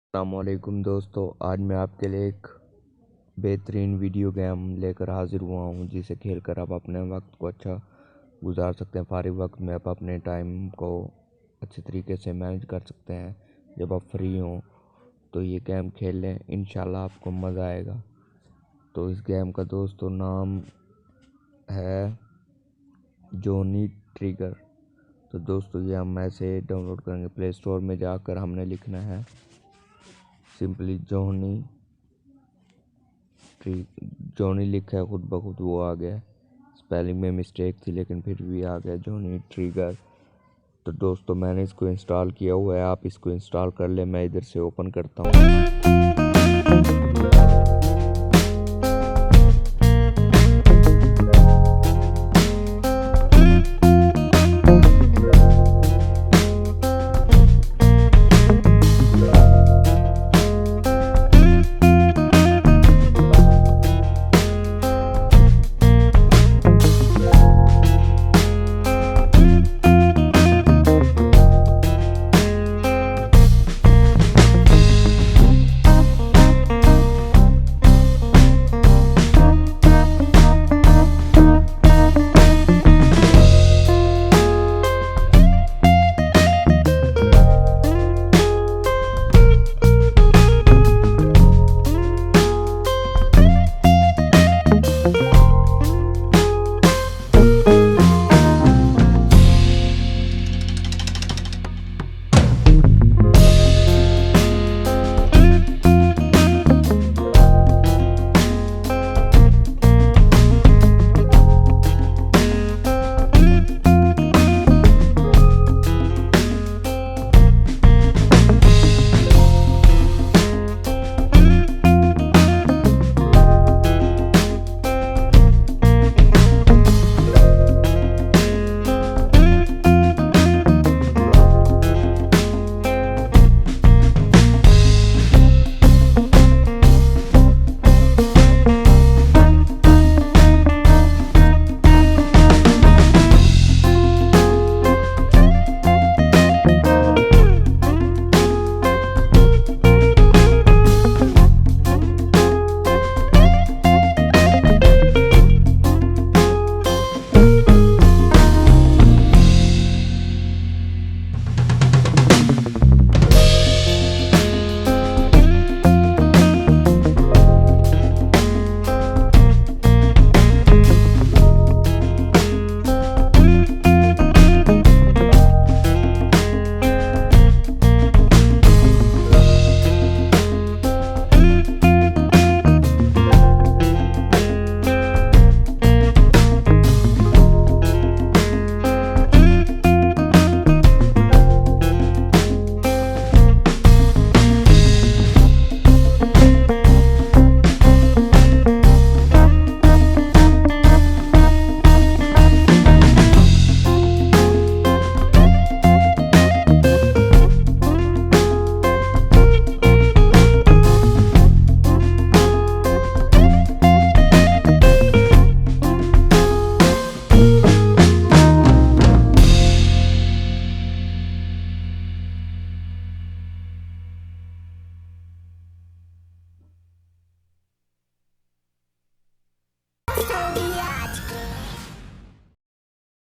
अस्सलामुअलैकुम दोस्तों, आज मैं आपके लिए एक बेहतरीन वीडियो गेम लेकर हाजिर हुआ हूँ जिसे खेलकर आप अपने वक्त को अच्छा गुजार सकते हैं। फारिग वक्त में आप अपने टाइम को अच्छे तरीके से मैनेज कर सकते हैं। जब आप फ्री हों तो ये गेम खेल लें, इंशाल्लाह आपको मज़ा आएगा। तो इस गेम का दोस्तों नाम है जॉनी ट्रिगर। तो दोस्तों ये हम ऐसे डाउनलोड करेंगे, प्ले स्टोर में जाकर हमने लिखना है सिंपली जॉनी लिखा है, खुद ब खुद वो आ गया। स्पेलिंग में मिस्टेक थी लेकिन फिर भी आ गया जॉनी ट्रिगर। तो दोस्तों मैंने इसको इंस्टॉल किया हुआ है, आप इसको इंस्टॉल कर ले। मैं इधर से ओपन करता हूँ।